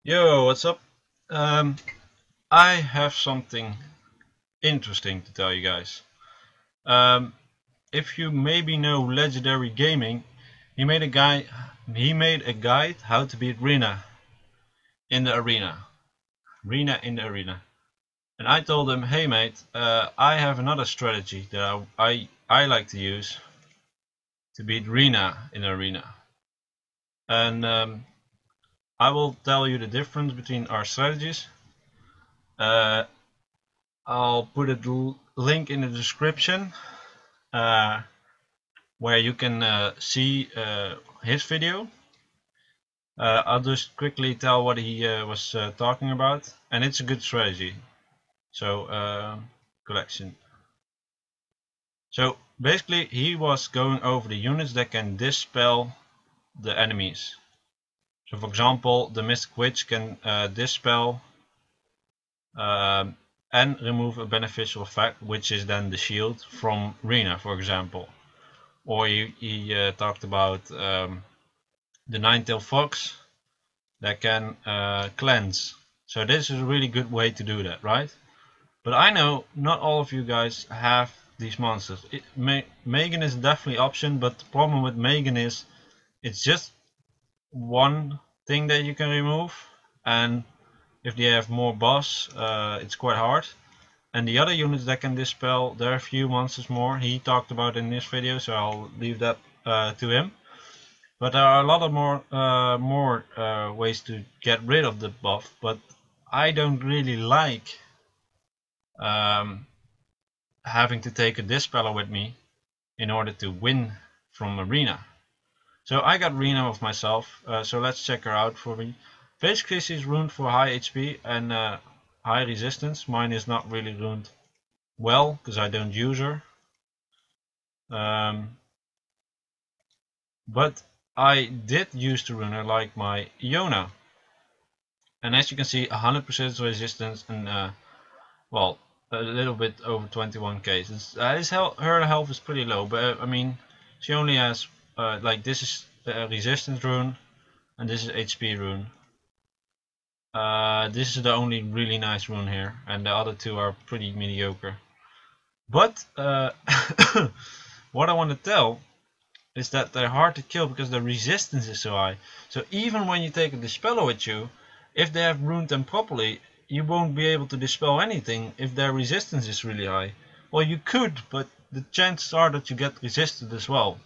Yo, what's up? Um, I have something interesting to tell you guys. Um, if you maybe know Legendary Gaming, he made a guide how to beat Rina in the arena. Rina in the arena. And I told him, hey mate, I have another strategy that I like to use to beat Rina in the arena. And I will tell you the difference between our strategies. Uh, I'll put a link in the description uh, where you can see his video. I'll just quickly tell what he was talking about, and it's a good strategy. So collection. So basically, he was going over the units that can dispel the enemies. So for example, the Mystic Witch can dispel um, and remove a beneficial effect, which is then the shield from Rina, for example. Or he talked about the Nine-tailed Fox that can cleanse. So this is a really good way to do that, right? But I know not all of you guys have these monsters. Megan is definitely option, but the problem with Megan is it's just one thing that you can remove, and if they have more boss, it's quite hard. And the other units that can dispel, there are a few monsters more he talked about in this video, so I'll leave that to him. But there are a lot of more ways to get rid of the buff, but I don't really like um, having to take a Dispeller with me in order to win from Rina. So I got Rina of myself, so let's check her out for me. Basically she's ruined for high HP and high resistance. Mine is not really ruined well, because I don't use her. But I did use to rune her like my Iona. And as you can see, 100% resistance and well, a little bit over 21k. Her health is pretty low, but I mean, she only has like this is a resistance rune and this is HP rune. This is the only really nice rune here, and the other two are pretty mediocre. But what I want to tell is that they're hard to kill because the resistance is so high. So even when you take a Dispeller with you, if they have runed them properly, you won't be able to dispel anything if their resistance is really high. Well, you could, but the chances are that you get resisted as well.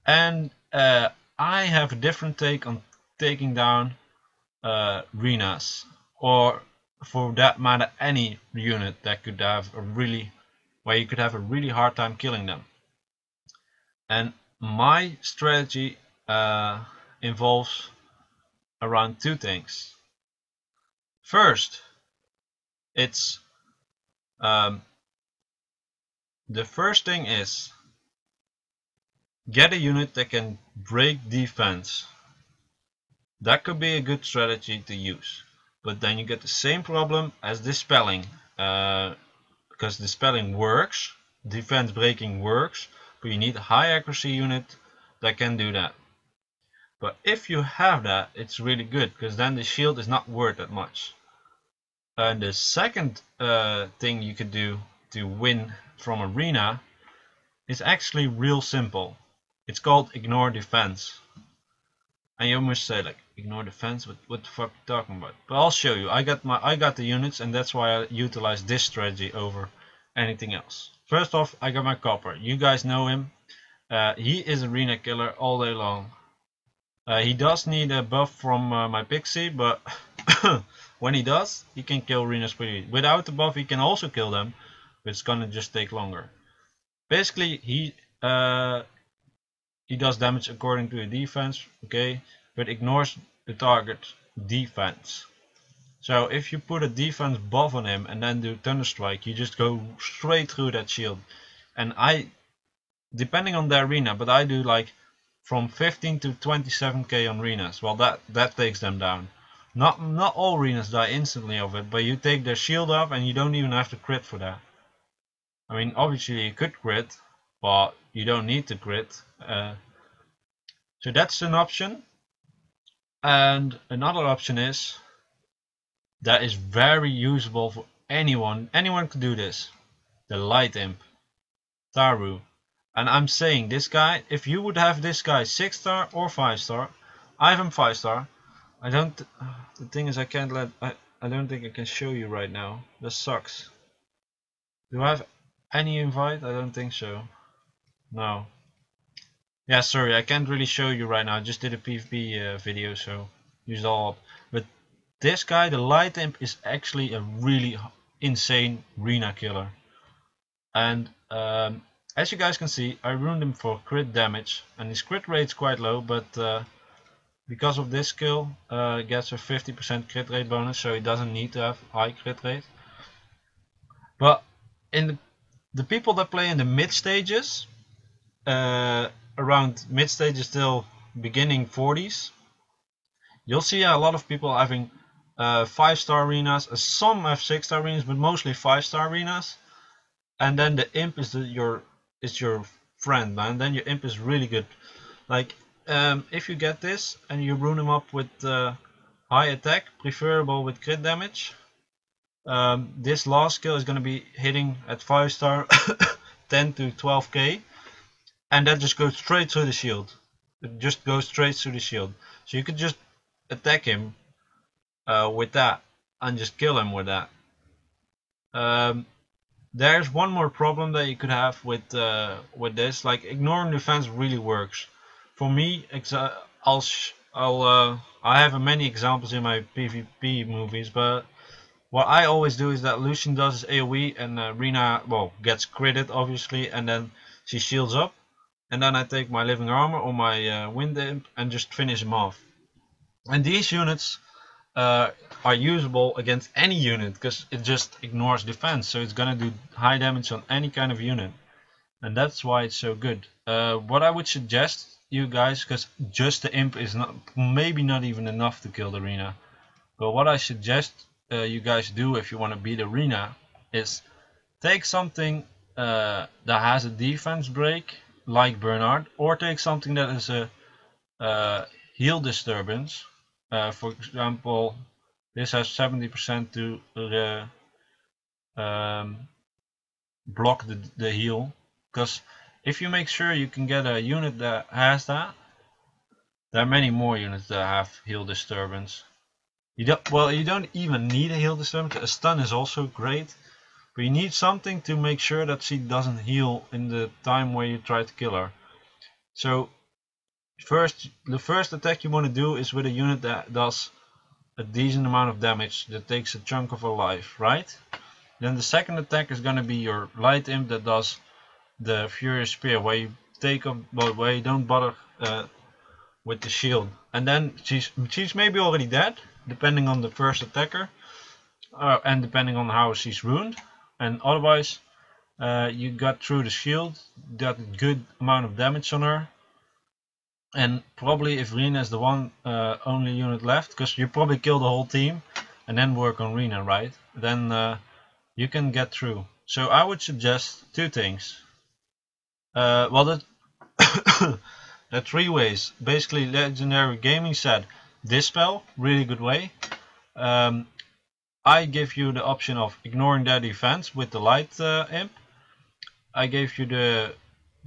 And I have a different take on taking down Rinas, or for that matter any unit that could have where you could have a really hard time killing them. And my strategy involves around two things. First, it's the first thing is get a unit that can break defense. That could be a good strategy to use, but then you get the same problem as dispelling, because dispelling works, defense breaking works, but you need a high accuracy unit that can do that. But if you have that, it's really good, because then the shield is not worth that much. And the second thing you could do to win from arena is actually real simple. It's called ignore defense. And you must say like, ignore defense, what the fuck are you talking about? But I'll show you. I got the units, and that's why I utilize this strategy over anything else. First off, I got my copper. You guys know him. He is arena killer all day long. He does need a buff from my pixie, but when he does, he can kill arenas pretty. Without the buff, he can also kill them, but it's gonna just take longer. Basically, he does damage according to the defense, okay, but ignores the target defense. So if you put a defense buff on him and then do Thunder Strike, you just go straight through that shield. And depending on the arena, but I do like from 15 to 27k on arenas. Well, that takes them down. Not all arenas die instantly of it, but you take their shield off and you don't even have to crit for that. I mean, obviously you could crit, but you don't need to crit. So that's an option. And another option is that is very usable for anyone. Anyone could do this. The Light Imp, Taru. And I'm saying this guy, if you would have this guy 6 star or 5 star, I have him 5 star. I don't, the thing is I can't I don't think I can show you right now. That sucks. Do I have any invite? I don't think so. No. Yeah, sorry, I can't really show you right now. I just did a PvP video, so used all up. But this guy, the Light Imp, is actually a really insane Rina killer. And as you guys can see, I ruined him for crit damage, and his crit rate is quite low, but because of this skill, gets a 50% crit rate bonus, so he doesn't need to have high crit rate. But in the people that play in the mid stages, around mid stages till beginning 40s, you'll see a lot of people having 5 star arenas. Some have 6 star arenas, but mostly 5 star arenas. And then the imp is your friend, man. Then your imp is really good. Like if you get this and you rune him up with high attack, preferable with crit damage, this last skill is going to be hitting at 5 star 10 to 12k, and that just goes straight through the shield. It just goes straight through the shield. So you could just attack him with that and just kill him with that. There's one more problem that you could have with this. Like, ignoring defense really works. For me, I have many examples in my PvP movies, but what I always do is that Lucian does his AoE and Rina, well, gets critted obviously, and then she shields up, and then I take my living armor or my wind imp and just finish him off. And these units are usable against any unit because it just ignores defense, so it's gonna do high damage on any kind of unit, and that's why it's so good. What I would suggest you guys, because just the imp is maybe not even enough to kill the Rina, but what I suggest you guys do if you want to beat a Rina is take something that has a defense break like Bernard, or take something that is a heal disturbance. For example, this has 70% to block the heal, because if you make sure you can get a unit that has that, there are many more units that have heal disturbance. You don't even need a heal disturbance. A stun is also great, but you need something to make sure that she doesn't heal in the time where you try to kill her. So the first attack you want to do is with a unit that does a decent amount of damage, that takes a chunk of her life, right? Then the second attack is going to be your Light Imp that does the Furious Spear, where you where you don't bother with the shield. And then she's maybe already dead, depending on the first attacker, and depending on how she's ruined. And otherwise, you got through the shield, got a good amount of damage on her. And probably if Rina is the only unit left, because you probably kill the whole team and then work on Rina, right? Then you can get through. So I would suggest two things. Well, there are three ways. Basically, Legendary Gaming said Dispel, really good way. I give you the option of ignoring their defense with the Light Imp. I gave you the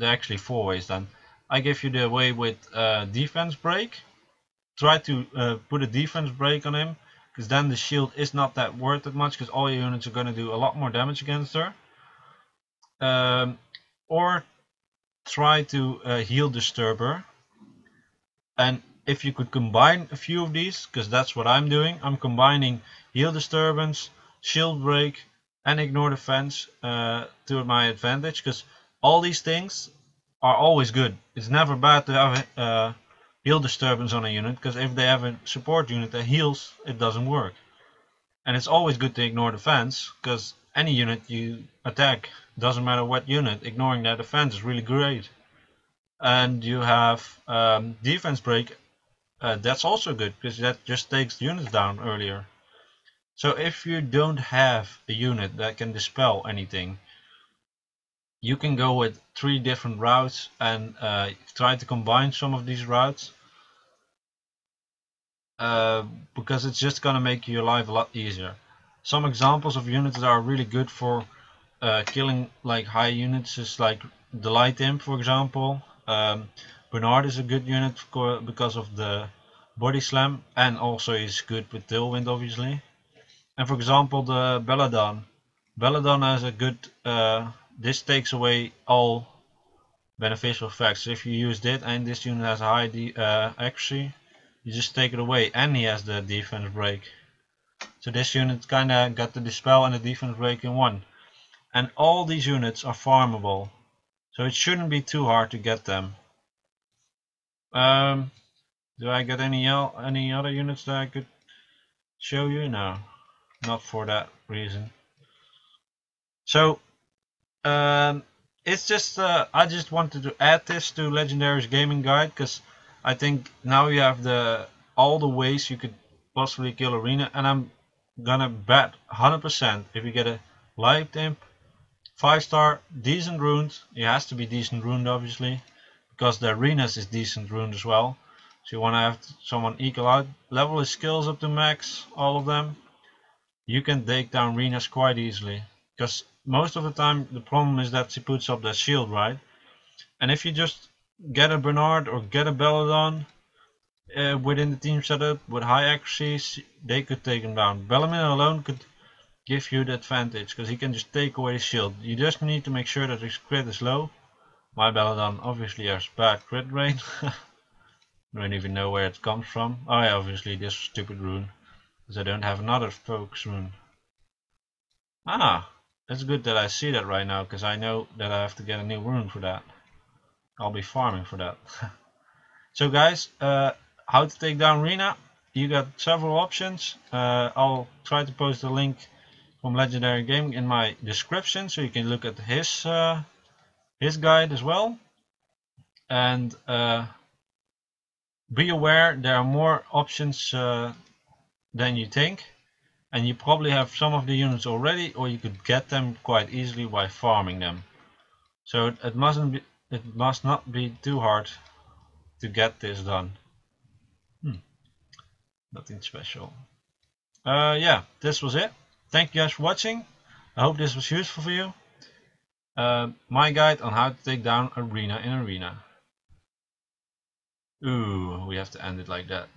actually four ways then. I give you the way with defense break. Try to put a defense break on him, because then the shield is not that worth it much, because all your units are going to do a lot more damage against her. Or try to heal disturber, and if you could combine a few of these, because that's what I'm doing, I'm combining heal disturbance, shield break, and ignore defense to my advantage, because all these things are always good. It's never bad to have heal disturbance on a unit, because if they have a support unit that heals, it doesn't work. And it's always good to ignore defense, because any unit you attack, doesn't matter what unit, ignoring their defense is really great. And you have defense break, that's also good, because that just takes units down earlier. So if you don't have a unit that can dispel anything, you can go with 3 different routes and try to combine some of these routes. because it's just gonna make your life a lot easier. Some examples of units that are really good for killing like high units is like the Light Imp, for example. Bernard is a good unit because of the body slam, and also is good with tailwind, obviously. And for example, the Belladon. Belladon has a good. This takes away all beneficial effects. If you use it and this unit has a high accuracy, you just take it away, and he has the defense break. So this unit kinda got the Dispell and the defense break in one. And all these units are farmable, so it shouldn't be too hard to get them. Do I get any other units that I could show you? No, not for that reason. So it's just I just wanted to add this to Legendary's gaming guide, because I think now you have all the ways you could possibly kill Arena, and I'm gonna bet 100% if you get a Light Imp 5-star decent runed, it has to be decent runed obviously, because the Arenas is decent runed as well. So you want to have someone equal out, level his skills up to max, all of them. You can take down Renas quite easily, because most of the time the problem is that she puts up that shield, right? And if you just get a Bernard or get a Belladon within the team setup with high accuracies, they could take him down. Bellarmine alone could give you the advantage, because he can just take away his shield. You just need to make sure that his crit is low. My Belladon obviously has bad crit rate. Don't even know where it comes from. Oh yeah, obviously this stupid rune, because I don't have another focus rune. Ah, it's good that I see that right now, because I know that I have to get a new rune for that. I'll be farming for that. So guys, how to take down Rina. You got several options. I'll try to post a link from Legendary Gaming in my description, so you can look at his guide as well. And be aware, there are more options than you think, and you probably have some of the units already, or you could get them quite easily by farming them. So it must not be too hard to get this done. Nothing special. Yeah, this was it. Thank you guys for watching. I hope this was useful for you. My guide on how to take down Arena in Arena. Ooh, we have to end it like that.